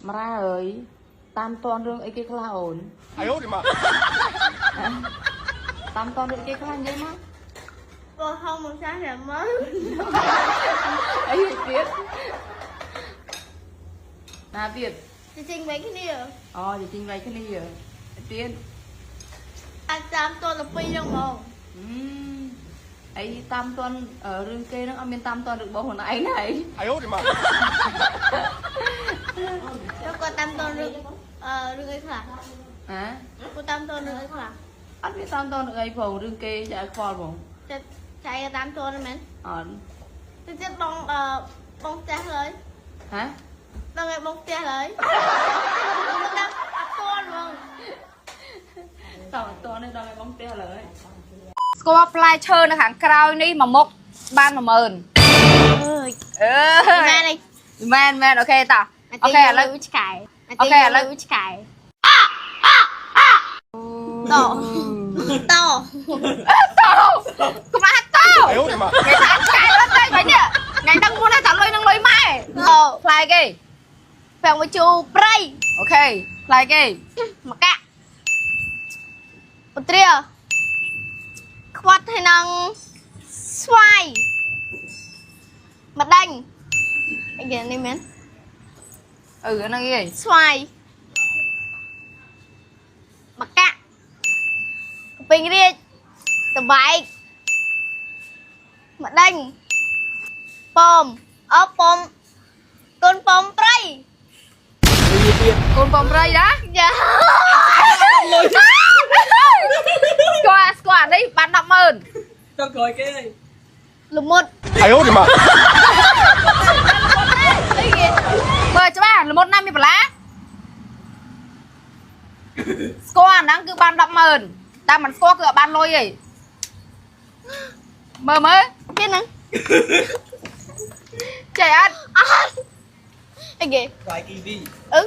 mà ra rồi tam toàn rương ấy kia khla ổn ai ố thì mà tam toàn rương kia khla vậy má Cô không một sáng là mới ấy biết à biết Chị trình mấy cái này rồi thì trình bày cái này rồi tiên Anh dám tôi là phi đâu mà ấy tam toàn ở rừng kê nó ăn bên tam toàn được bao hồi nãy này ai ố thì mà Cho cô tam tôi rừng rừng ấy khả hả Cô tam tôi rừng ấy khả ăn bên tam toàn được ấy phòng rừng kê chạy khoa phòng Chạy cái tam tôi này ổn Tôi chết bông xe lấy hả Đâu nghe bông xe lấy Cô tam tôi luôn tao toàn đây đâu cái bóng tia lời ស្គាល់ផ្លែឈើនៅខាងក្រោយនេះមួយមុខបាន 10000 Mẹ này មែនអូខេតោះអូខេឥឡូវ ឆ្កែ អូខេឥឡូវ ឆ្កែតត កុំអាតោ ai ố thì mà គេថាឆ្កែរត់ទៅវិញនេះថ្ងៃដឹងមុនថាលុយនឹងលុយម៉ែផ្លែគេ ពាំងមួយជូព្រៃ អូខេផ្លែគេ មកកាក់ពត្រាខ្វាត់ហើយនឹងស្វាយម្ដេញអីគេនេះមែន ហ្នឹងគេ ស្វាយមកកាក់កពេញរាជតបែកម្ដេញប៉មអពំកូនប៉មព្រៃ កូនបំរៃណា យ៉ា ស្គាល់នេះបាន 100,000 Cho cười kia លមុត ai ố thì mà អីគេ មើលច្បាស់ល្មុតណាស់មានបន្លាស្គាល់អាហ្នឹងគឺបាន 100,000 តែមិនស្គាល់គឺអត់បានលុយទេមើល គេហ្នឹង ចេះអត់ អត់អីគេ Loại kiwi អឺ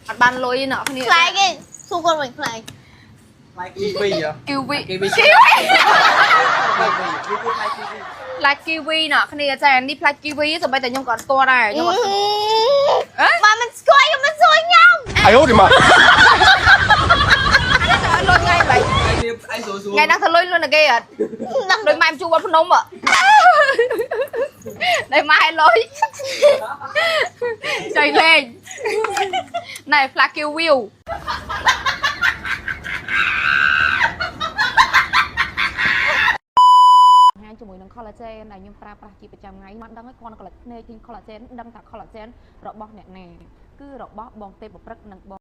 អត់បានលុយទេអ្នកគ្នា ខ្លែងគេសួរគាត់វិញខ្លែង Loại kiwi hả? គីវី Kiwi គីវី Loại kiwi ផ្លែគីវីអ្នកគ្នាចានេះផ្លែគីវីសូម្បីតែខ្ញុំក៏អត់ស្គាល់ដែរខ្ញុំអត់ បើមិនស្គាល់ខ្ញុំមិនសួរខ្ញុំ ai ố thì mà អានោះទៅឲ្យលុយថ្ងៃបែប Ai xuống xuống ថ្ងៃហ្នឹងទៅលុយលុយណាគេអត់លុយម៉ែជួបវត្តភ្នំដែលម៉ែលុយចៃលេងណែផ្លាគីវីវជាមួយនឹង collagen ដែលខ្ញុំប្រើប្រាស់ជាប្រចាំថ្ងៃមិនដឹងឲ្យគាត់ collagen ដឹងថា collagen របស់អ្នកណាគឺរបស់បងទេពប្រព្រឹត្តនិងបង